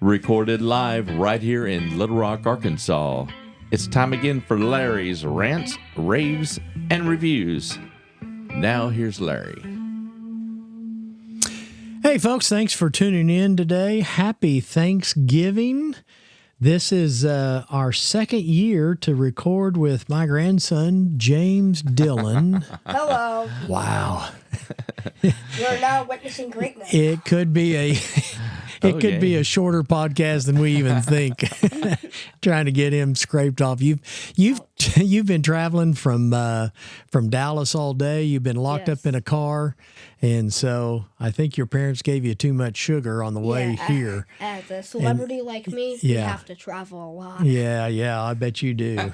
Recorded live right here in Little Rock, Arkansas. It's time again for Larry's Rants, Raves, and Reviews. Now here's Larry. Hey folks, thanks for tuning in today. Happy Thanksgiving. This is our second year to record with my grandson, James Dillon. Hello. Wow. You're now witnessing greatness. It could be a shorter podcast than we even think. Trying to get him scraped off. You've been traveling from Dallas all day. You've been locked up in a car, and so I think your parents gave you too much sugar on the way here. As a celebrity like me, you have to travel a lot. Yeah, I bet you do.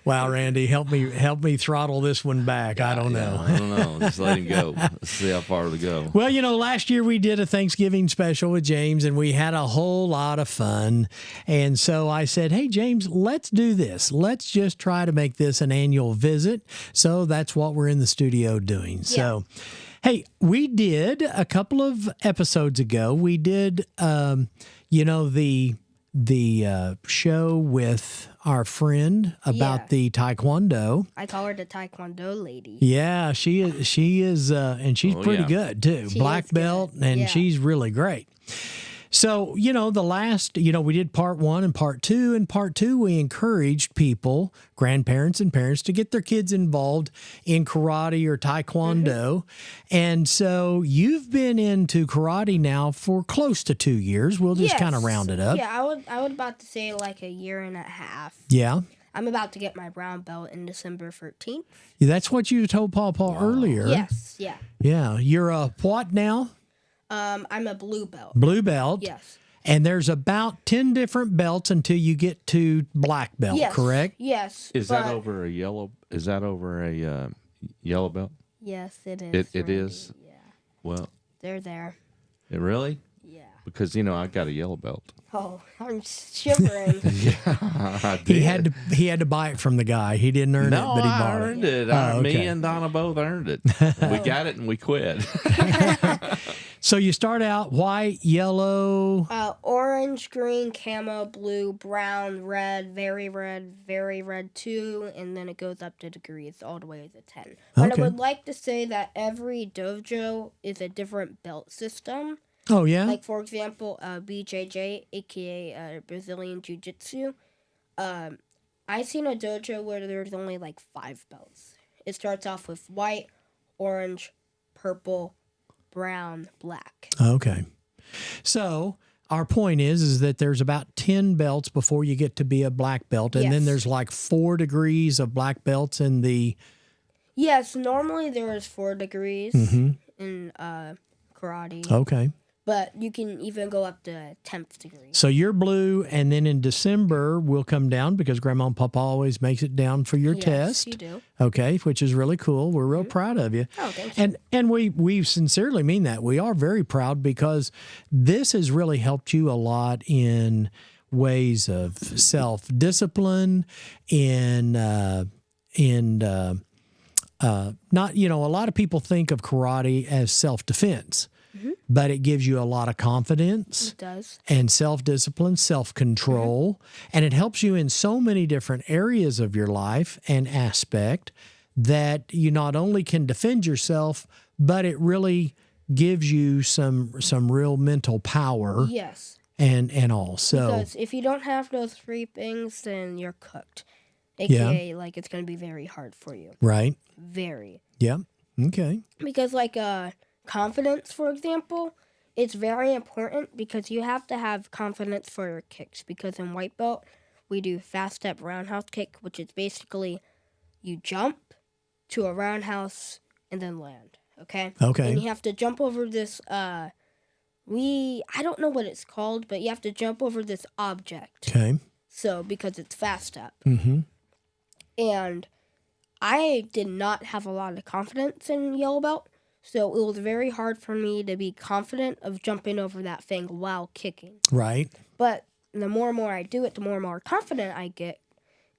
Wow, Randy, help me throttle this one back. I don't know. I don't know. Just let him go. Let's see how far to go. Well, last year we did a Thanksgiving special with James, and we had a whole lot of fun. And so I said, hey, James, let's do this. Let's just try to make this an annual visit. So that's what we're in the studio doing. Yeah. So, hey, we did a couple of episodes ago. We did, the show with our friend about the Taekwondo. I call her the Taekwondo lady. Yeah, she is, and she's pretty good too. Black belt, and she's really great. So, the last, we did part 1 and part 2. In part 2, we encouraged people, grandparents and parents, to get their kids involved in karate or taekwondo. And so you've been into karate now for close to 2 years. We'll just kind of round it up. Yeah, I would about to say like a year and a half. Yeah. I'm about to get my brown belt in December 13th. Yeah, that's what you told Paw earlier. Yes, yeah. Yeah. You're a what now? I'm a blue belt. Blue belt? Yes. And there's about 10 different belts until you get to black belt, correct? Yes. Is that over a yellow belt? Yes, it is. It is? Yeah. Well. They're there. It really? Yeah. Because, I got a yellow belt. Oh, I'm shivering. Yeah, I did. He had to buy it from the guy. He didn't earn it, but he bought I earned it. it. Me and Donna both earned it. We got it and we quit. So you start out white, yellow, orange, green, camo, blue, brown, red, very red 2, and then it goes up to degrees all the way to 10. But I would like to say that every dojo is a different belt system. Oh, yeah? Like, for example, BJJ, a.k.a. Brazilian Jiu-Jitsu. I've seen a dojo where there's only, 5 belts. It starts off with white, orange, purple, brown, black. Okay. So our point is that there's about 10 belts before you get to be a black belt, and then there's 4 degrees of black belts in the... Yes, normally there is 4 degrees in karate. Okay. But you can even go up to 10th degree. So you're blue, and then in December, we'll come down because Grandma and Papa always makes it down for your test. Yes, you do. Okay, which is really cool. We're real proud of you. Oh, thank you. And we sincerely mean that. We are very proud because this has really helped you a lot in ways of self-discipline, not, a lot of people think of karate as self-defense. But it gives you a lot of confidence. It does. And self-discipline, self-control. And it helps you in so many different areas of your life and aspect that you not only can defend yourself, but it really gives you some real mental power. Yes. And all. So, because if you don't have those 3 things, then you're cooked. AKA, it's going to be very hard for you. Right. Very. Yeah. Okay. Because, confidence, for example, it's very important because you have to have confidence for your kicks. Because in white belt, we do fast step roundhouse kick, which is basically you jump to a roundhouse and then land. Okay? Okay. And you have to jump over this, I don't know what it's called, but you have to jump over this object. Okay. So, because it's fast step. Mm-hmm. And I did not have a lot of confidence in yellow belt. So it was very hard for me to be confident of jumping over that thing while kicking. Right. But the more and more I do it, the more and more confident I get.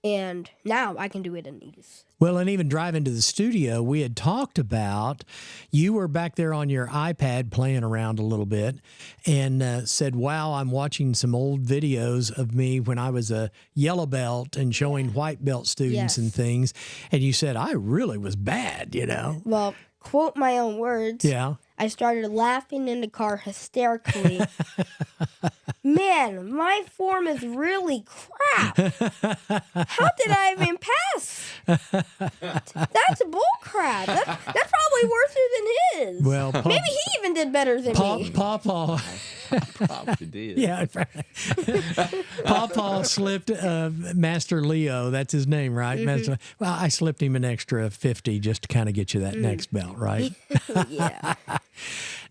And now I can do it in ease. Well, and even driving to the studio, we had talked about, you were back there on your iPad playing around a little bit and said, wow, I'm watching some old videos of me when I was a yellow belt and showing white belt students and things. And you said, I really was bad, you know? Well, quote my own words. Yeah. I started laughing in the car hysterically. Man, my form is really crap. How did I even pass? That's bull crap. That's probably worse than his. Well, maybe he even did better than me. Pawpaw. Probably did. Yeah. Pawpaw slipped Master Leo. That's his name, right? Master, well, I slipped him an extra 50 just to kind of get you that next belt, right? Yeah.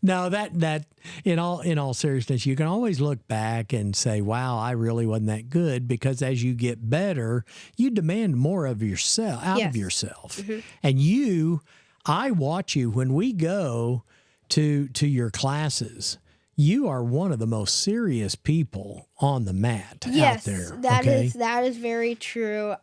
No, that in all seriousness, you can always look back and say, wow, I really wasn't that good, because as you get better, you demand more of yourself, out of yourself. And I watch you when we go to your classes. You are one of the most serious people on the mat out there. Yes, that is very true.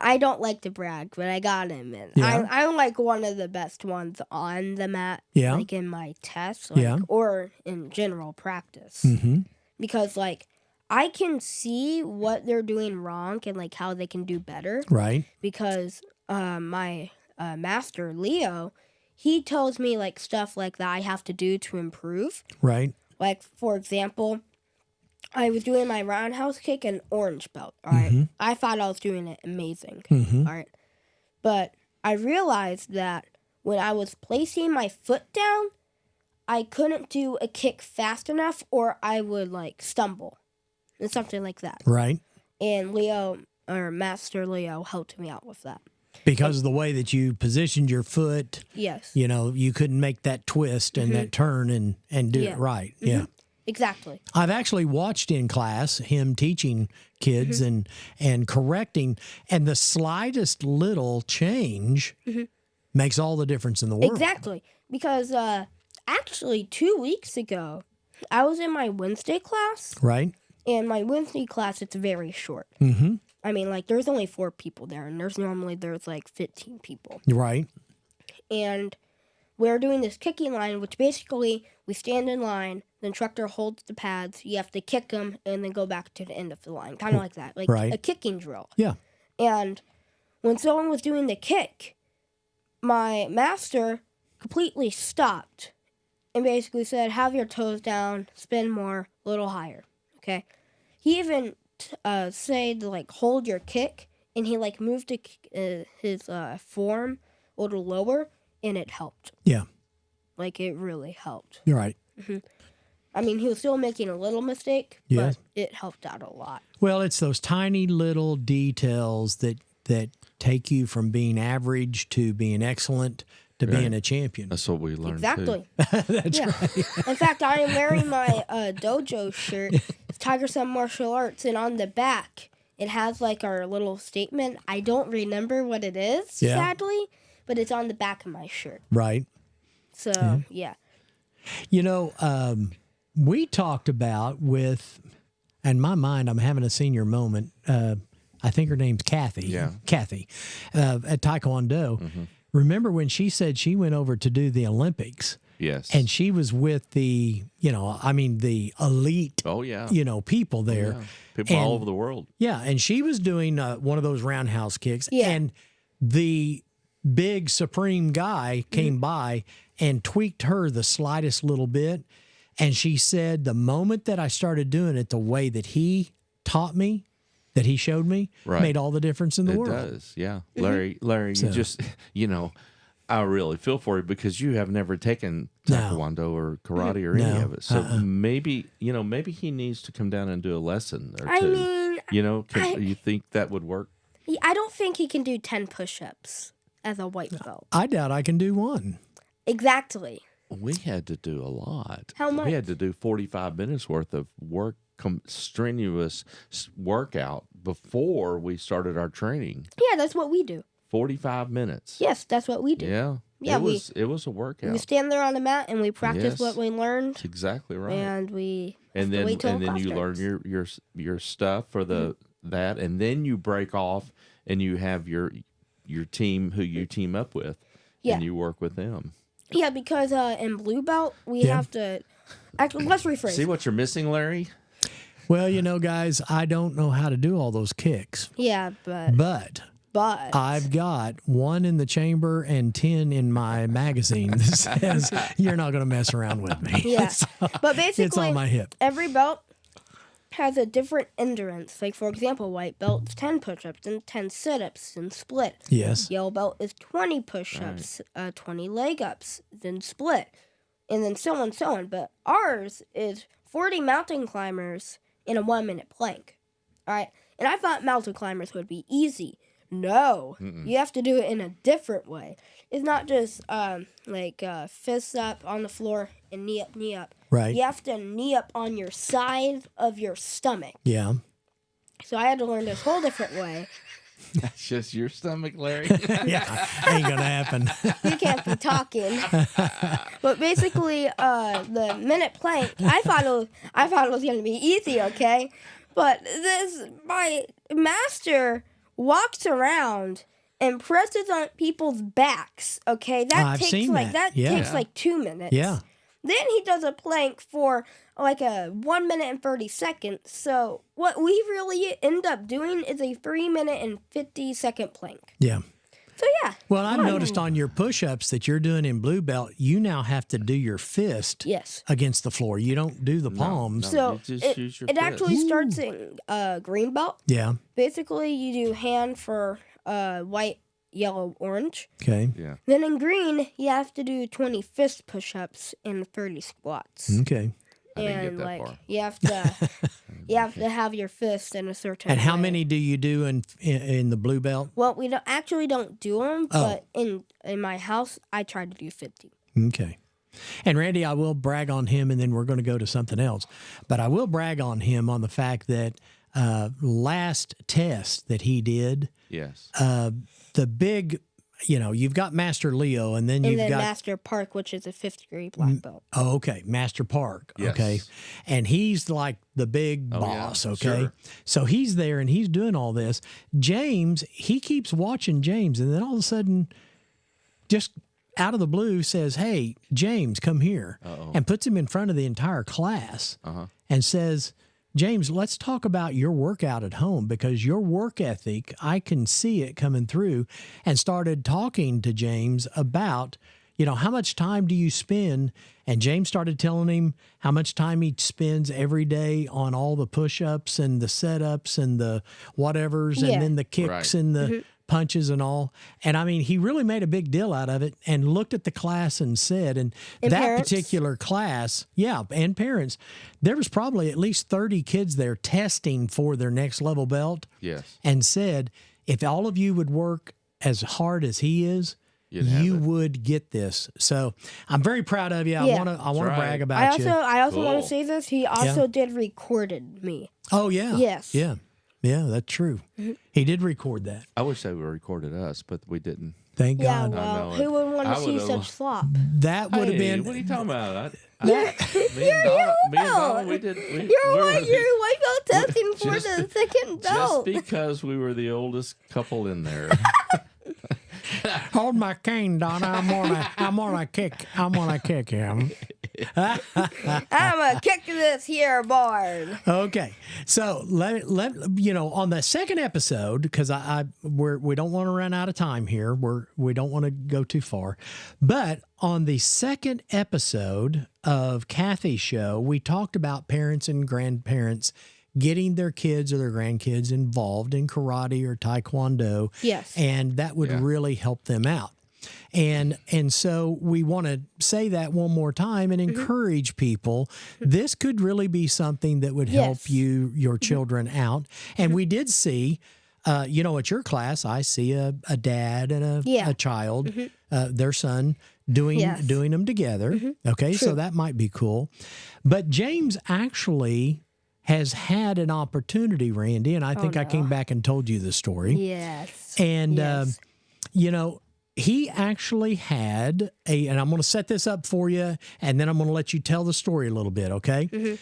I don't like to brag, but I gotta admit, I'm like one of the best ones on the mat. Yeah. Like in my tests, or in general practice. Because like I can see what they're doing wrong and like how they can do better. Right. Because my master Leo, he tells me like stuff like that I have to do to improve. Right. Like for example, I was doing my roundhouse kick and orange belt, all right? I thought I was doing it amazing, all right? But I realized that when I was placing my foot down, I couldn't do a kick fast enough, or I would, like, stumble and something like that. Right. And Master Leo helped me out with that. Because of the way that you positioned your foot. Yes. You know, you couldn't make that twist and that turn and do it right. Yeah. Exactly. I've actually watched in class him teaching kids and correcting, and the slightest little change makes all the difference in the world. Exactly. Because actually 2 weeks ago, I was in my Wednesday class. Right. And my Wednesday class, it's very short. I mean, like, there's only 4 people there, and there's like 15 people. Right. And we're doing this kicking line, which basically we stand in line, the instructor holds the pads, you have to kick them, and then go back to the end of the line. Kind of like that, like a kicking drill. Yeah. And when someone was doing the kick, my master completely stopped and basically said, have your toes down, spin more, a little higher, okay? He even said, like, hold your kick, and he, like, moved his form a little lower, and it helped. Yeah. Like, it really helped. You're right. I mean, he was still making a little mistake, but it helped out a lot. Well, it's those tiny little details that take you from being average to being excellent to being a champion. That's what we learned. Exactly. That's right. In fact, I am wearing my dojo shirt. It's Tiger Sun Martial Arts, and on the back, it has, like, our little statement. I don't remember what it is, sadly, but it's on the back of my shirt. Right. So, yeah. You know, we talked about in my mind, I'm having a senior moment. I think her name's Kathy. Yeah. Kathy at Taekwondo. Remember when she said she went over to do the Olympics? Yes. And she was with the elite, people there. Yeah. People all over the world. Yeah. And she was doing one of those roundhouse kicks. Yeah. And the big supreme guy came by and tweaked her the slightest little bit. And she said, the moment that I started doing it the way that he taught me, that he showed me, made all the difference in the world. It does, yeah. Larry, you just, I really feel for you because you have never taken Taekwondo or karate or any of it. So maybe he needs to come down and do a lesson or two. I mean, you think that would work? I don't think he can do 10 push-ups as a white belt. I doubt I can do one. Exactly. We had to do a lot. How much? We had to do 45 minutes worth of work, strenuous workout before we started our training. Yeah, that's what we do. 45 minutes. Yes, that's what we do. Yeah. Yeah, it was a workout. We stand there on the mat and we practice what we learned. That's exactly right. And we then wait till you learn your stuff for the that, and then you break off and you have your team who you team up with, and you work with them. Yeah, because in blue belt we have to. Actually, let's rephrase. See what you're missing, Larry? Well, guys, I don't know how to do all those kicks. Yeah, but I've got 1 in the chamber and 10 in my magazine that says you're not going to mess around with me. Yeah, So, but basically, it's on my hip. Every belt has a different endurance. Like, for example, white belt's 10 push-ups and 10 sit-ups and split. Yes. Yellow belt is 20 push-ups, 20 leg-ups, then split, and then so on, so on. But ours is 40 mountain climbers in a 1-minute plank. All right? And I thought mountain climbers would be easy. No. You have to do it in a different way. It's not just fists up on the floor and knee up. Right. You have to knee up on your side of your stomach. Yeah. So I had to learn this whole different way. That's just your stomach, Larry. Yeah, ain't gonna happen. You can't be talking. But basically, the minute plank, I thought it was gonna be easy, okay? But my master walks around and presses on people's backs, okay? I've seen that. Takes like 2 minutes. Yeah. Then he does a plank for like a 1 minute and 30 seconds. So what we really end up doing is a 3-minute and 50-second plank. Yeah. So yeah. Well, I've noticed on your push-ups that you're doing in blue belt, you now have to do your fist against the floor. You don't do the palms. So you just use your it fist. actually starts in green belt. Yeah. Basically, you do hand for white, yellow, orange. Okay. Yeah. Then in green, you have to do 20 fist push-ups and 30 squats. Okay. I didn't And get that far. you have to have your fist in a certain And how way. many do you do in the blue belt? Well, we don't do them, but in my house, I try to do 50. Okay. And Randy, I will brag on him, and then we're going to go to something else. But I will brag on him on the fact that last test that he did, Yes. the big, you've got Master Leo, and then you've got Master Park, which is a 5th degree black belt. Oh, okay, Master Park. Yes. Okay, and he's like the big boss. Yeah, okay, sure. so he's there and he's doing all this. James, he keeps watching James, and then all of a sudden, just out of the blue, says, "Hey, James, come here," and puts him in front of the entire class, and says, "James, let's talk about your workout at home, because your work ethic, I can see it coming through," and started talking to James about, how much time do you spend? And James started telling him how much time he spends every day on all the push-ups and the set-ups and the whatevers, and then the kicks and the punches and all. And I mean, he really made a big deal out of it and looked at the class and said, and that parents. particular class, and parents, there was probably at least 30 kids there testing for their next level belt. Yes. And said, if all of you would work as hard as he is, you would get this. So I'm very proud of you. I want to brag about you. I also want Cool. to say this. He also did recorded me. Oh yeah. Yes. Yeah. Yeah, that's true. He did record that. I wish they would have recorded us, but we didn't. Thank Yeah, God. well, know who it. would want I to see would've- such slop? That would have been. What are you talking about? You're me and Donna, we did. You're white belt testing for just- the second belt. Just because we were the oldest couple in there. Hold my cane, Donna. I'm gonna kick him. I'm gonna kick this here board. Okay, so let on the second episode, because we don't want to run out of time here. We don't want to go too far, but on the second episode of Kathy's show, we talked about parents and grandparents getting their kids or their grandkids involved in karate or taekwondo. Yes. And that would really help them out. And so we want to say that one more time and encourage people. This could really be something that would help your children out. And we did see, at your class, I see a dad and a child, their son, doing them together. Okay, so that might be cool. But James actually has had an opportunity, Randy, and I think I came back and told you the story. Yes. And, he actually had and I'm going to set this up for you, and then I'm going to let you tell the story a little bit, okay?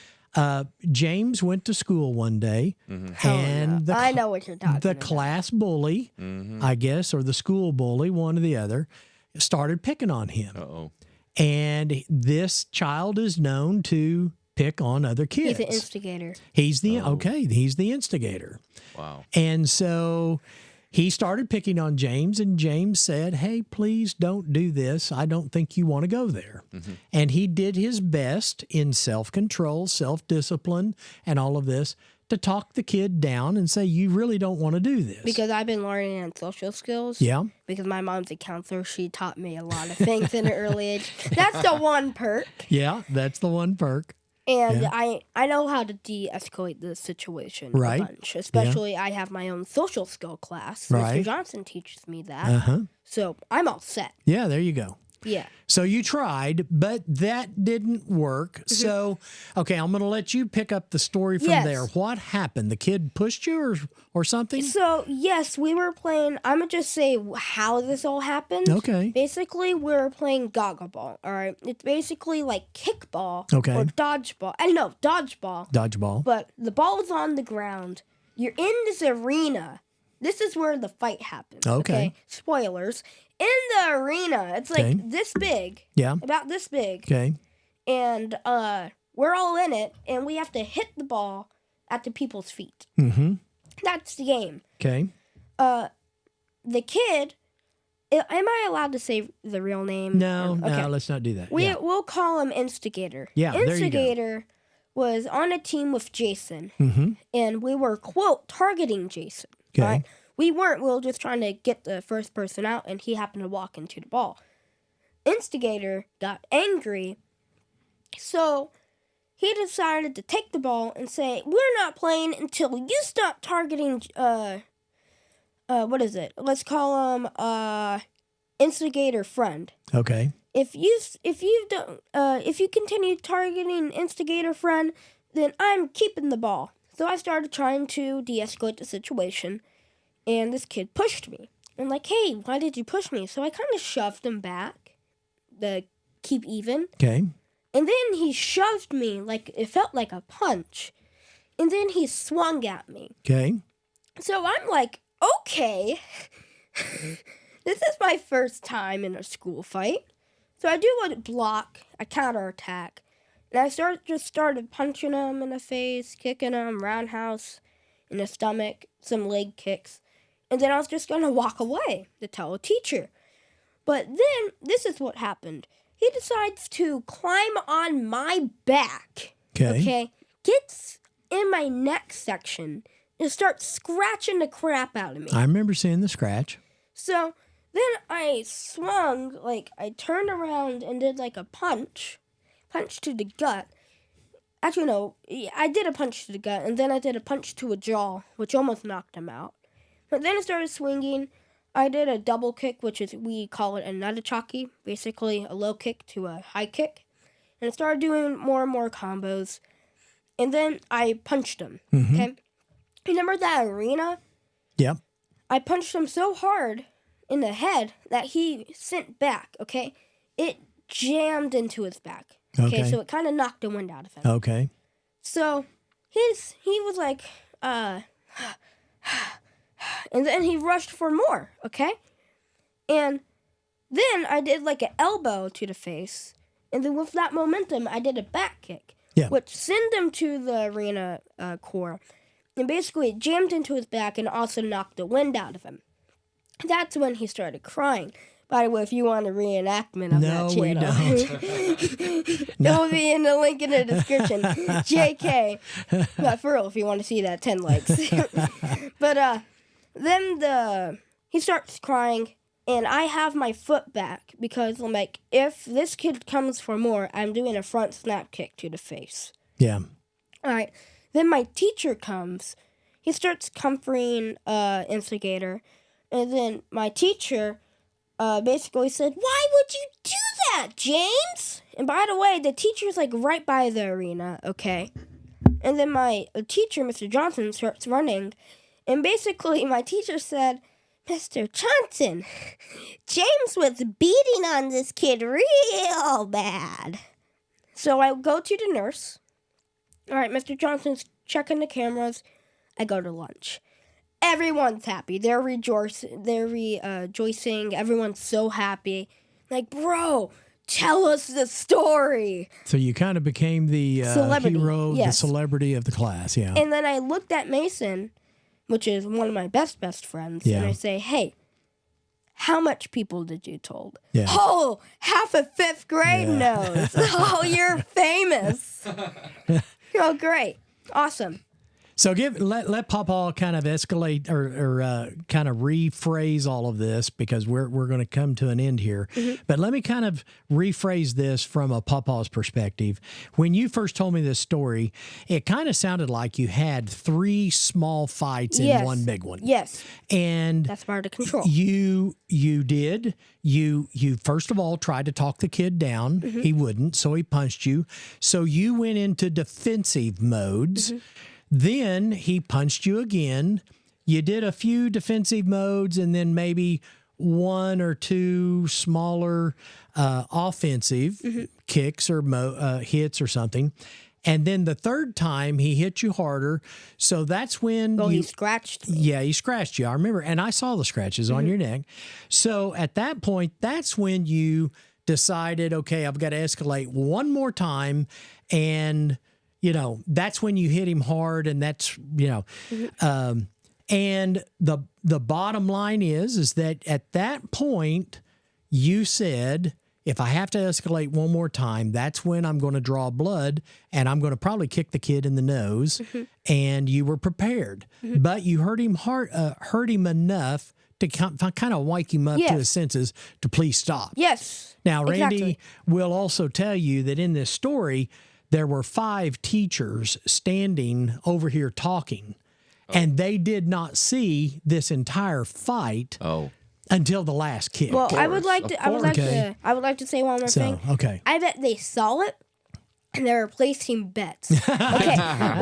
James went to school one day, and I know what you're talking the about. class bully, I guess, or the school bully, one or the other, started picking on him. Uh-oh. And this child is known to pick on other kids. He's the instigator. He's the instigator. Wow. And so he started picking on James, and James said, hey, please don't do this. I don't think you want to go there. And he did his best in self-control, self-discipline, and all of this to talk the kid down and say, you really don't want to do this. Because I've been learning on social skills. Yeah. Because my mom's a counselor. She taught me a lot of things in an early age. That's the one perk. Yeah, that's the one perk. And I know how to de-escalate the situation a bunch. Especially I have my own social skill class. Mr. Johnson teaches me that. So I'm all set. Yeah, there you go. Yeah. So you tried, but that didn't work. So, okay, I'm going to let you pick up the story from there. What happened? The kid pushed you or something? So, yes, we were playing. I'm going to just say how this all happened. Okay. Basically, we were playing goggle ball, all right? It's basically like kickball or dodgeball. Dodgeball. Dodgeball. But the ball is on the ground. You're in this arena. This is where the fight happens. Okay. Spoilers. In the arena, it's like this big. Yeah. About this big. Okay. And we're all in it, and we have to hit the ball at the people's feet. That's the game. Okay. The kid, am I allowed to say the real name? No, let's not do that. We'll call him Instigator. Yeah, Instigator was on a team with Jason, and we were, quote, targeting Jason. Okay. Right? We weren't. We were just trying to get the first person out, and he happened to walk into the ball. Instigator got angry, so he decided to take the ball and say, we're not playing until you stop targeting, what is it? Let's call him, Instigator Friend. Okay. If you continue targeting Instigator Friend, then I'm keeping the ball. So I started trying to de-escalate the situation. And this kid pushed me. I'm like, hey, why did you push me? So I kind of shoved him back to keep even. Okay. And then he shoved me like it felt like a punch. And then he swung at me. Okay. So I'm like, okay. This is my first time in a school fight. So I do a block, a counterattack. And I started punching him in the face, kicking him, roundhouse in the stomach, some leg kicks. And then I was just going to walk away to tell a teacher. But then, this is what happened. He decides to climb on my back. Okay? Gets in my neck section and starts scratching the crap out of me. I remember seeing the scratch. So, then I swung, like, I turned around and did, like, a punch to the gut. Actually, no, I did a punch to the gut, and then I did a punch to a jaw, which almost knocked him out. But then I started swinging. I did a double kick, which is, we call it a nunchaki, basically a low kick to a high kick. And I started doing more and more combos. And then I punched him, okay? Remember that arena? Yep. I punched him so hard in the head that he sent back, okay? It jammed into his back. Okay, so it kind of knocked the wind out of him. Okay. So he was like, and then he rushed for more, okay? And then I did like an elbow to the face. And then with that momentum, I did a back kick, which sent him to the arena core. And basically it jammed into his back and also knocked the wind out of him. That's when he started crying. By the way, if you want a reenactment of that channel, we don't. It'll be in the link in the description. JK. But for real, if you want to see that, 10 likes. But then he starts crying, and I have my foot back because I'm like, if this kid comes for more, I'm doing a front snap kick to the face. Yeah. All right. Then my teacher comes. He starts comforting Instigator, and then my teacher basically said, why would you do that, James? And by the way, the teacher's like right by the arena, okay? And then my teacher, Mr. Johnson, starts running. And basically my teacher said, Mr. Johnson, James was beating on this kid real bad. So I go to the nurse. All right, Mr. Johnson's checking the cameras. I go to lunch. Everyone's happy. They're rejoicing. Everyone's so happy. Like, bro, tell us the story. So you kind of became the hero, the celebrity of the class, yeah. And then I looked at Mason, which is one of my best friends, and I say, hey, how much people did you told? Yeah. Oh, half of 5th grade knows. Oh, you're famous. Oh, great. Awesome. So let Papa kind of escalate or kind of rephrase all of this, because we're going to come to an end here. Mm-hmm. But let me kind of rephrase this from a Papa's perspective. When you first told me this story, it kind of sounded like you had 3 small fights in one big one. Yes. And that's part of control. You did. You first of all tried to talk the kid down. Mm-hmm. He wouldn't, so he punched you. So you went into defensive modes. Mm-hmm. Then he punched you again. You did a few defensive modes and then maybe 1 or 2 smaller offensive kicks or hits or something. And then the 3rd time he hit you harder. So that's when he scratched me. Yeah, he scratched you. I remember. And I saw the scratches on your neck. So at that point, that's when you decided, okay, I've got to escalate one more time. And that's when you hit him hard, and that's, and the bottom line is that at that point you said, if I have to escalate one more time, that's when I'm going to draw blood, and I'm going to probably kick the kid in the nose. And you were prepared, but you hurt him enough to kind of wake him up to his senses to please stop. Yes. Now, Randy will also tell you that in this story, there were 5 teachers standing over here talking, and they did not see this entire fight until the last kick. Well, I would like to say one more thing. Okay. I bet they saw it, and they're placing bets. Okay,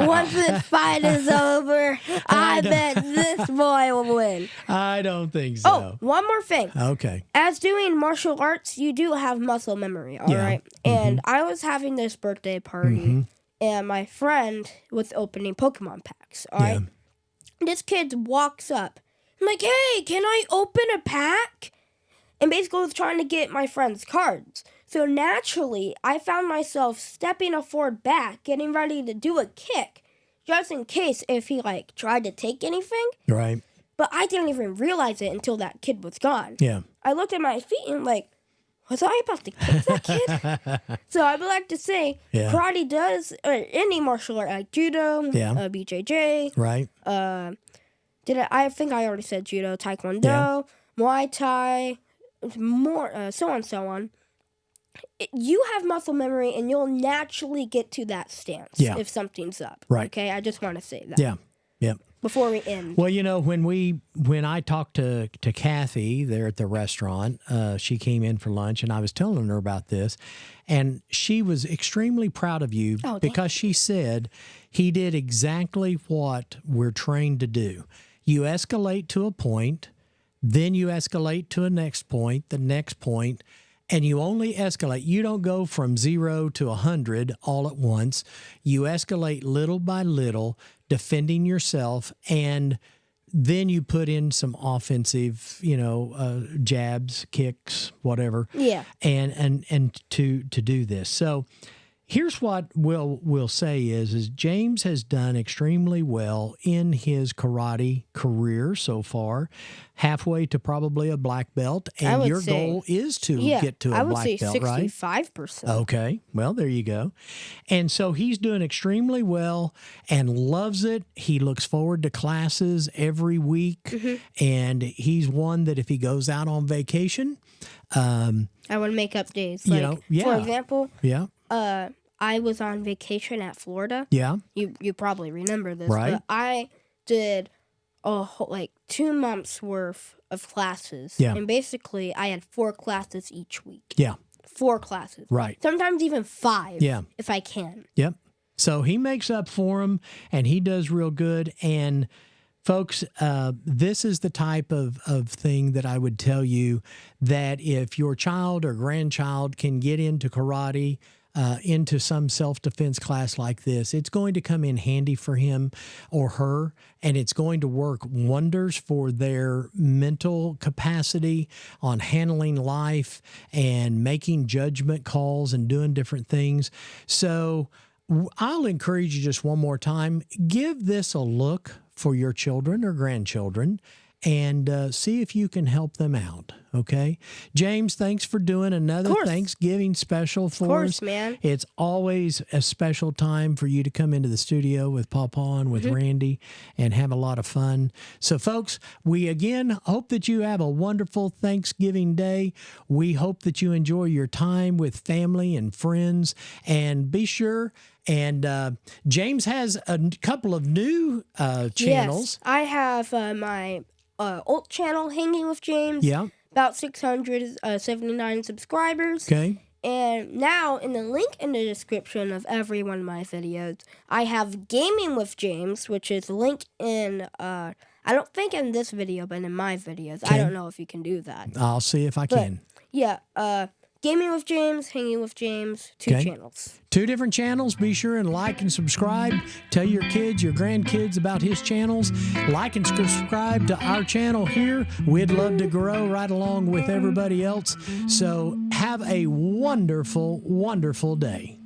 once this fight is over, I bet this boy will win. I don't think so. Oh, one more thing. Okay. As doing martial arts, you do have muscle memory, all right? And I was having this birthday party, and my friend was opening Pokemon packs, all right? This kid walks up. I'm like, hey, can I open a pack? And basically was trying to get my friend's cards. So naturally, I found myself stepping forward back, getting ready to do a kick, just in case if he, tried to take anything. Right. But I didn't even realize it until that kid was gone. Yeah. I looked at my feet and was I about to kick that kid? So I would like to say, karate does, or any martial art, like judo, BJJ. Right. I think I already said judo, taekwondo, Muay Thai, more, so on. You have muscle memory, and you'll naturally get to that stance if something's up. Right. Okay, I just want to say that. Yeah. Yep. Before we end. Well, when I talked to Kathy there at the restaurant, she came in for lunch, and I was telling her about this, and she was extremely proud of you because she said he did exactly what we're trained to do. You escalate to a point, then you escalate to the next point, and you only escalate. You don't go from 0 to 100 all at once. You escalate little by little, defending yourself, and then you put in some offensive, jabs, kicks, whatever. Yeah. And to do this. So here's what we'll say is James has done extremely well in his karate career so far, halfway to probably a black belt, and your goal is to get to a black belt, right? I would say 65%. Okay, well, there you go. And so he's doing extremely well and loves it. He looks forward to classes every week, and he's one that if he goes out on vacation, I would make up days. For example, I was on vacation at Florida. Yeah. You probably remember this. Right. But I did a whole, 2 months worth of classes. Yeah. And basically, I had 4 classes each week. Yeah. 4 classes. Right. Sometimes even 5. Yeah. If I can. Yep. So he makes up for him, and he does real good. And folks, this is the type of thing that I would tell you that if your child or grandchild can get into karate, into some self-defense class like this, it's going to come in handy for him or her, and it's going to work wonders for their mental capacity on handling life and making judgment calls and doing different things. So I'll encourage you just one more time, give this a look for your children or grandchildren and see if you can help them out, okay? James, thanks for doing another Thanksgiving special for us. Man. It's always a special time for you to come into the studio with Pawpaw and with Randy and have a lot of fun. So, folks, we again hope that you have a wonderful Thanksgiving day. We hope that you enjoy your time with family and friends, and be sure. And James has a couple of new channels. Yes, I have my old channel, Hanging with James. Yeah. About 679 subscribers. Okay. And now, in the link in the description of every one of my videos, I have Gaming with James, which is linked in, I don't think in this video, but in my videos. Okay. I don't know if you can do that. I'll see if I can. Yeah, Gaming with James, Hanging with James, two channels. 2 different channels. Be sure and like and subscribe. Tell your kids, your grandkids about his channels. Like and subscribe to our channel here. We'd love to grow right along with everybody else. So have a wonderful, wonderful day.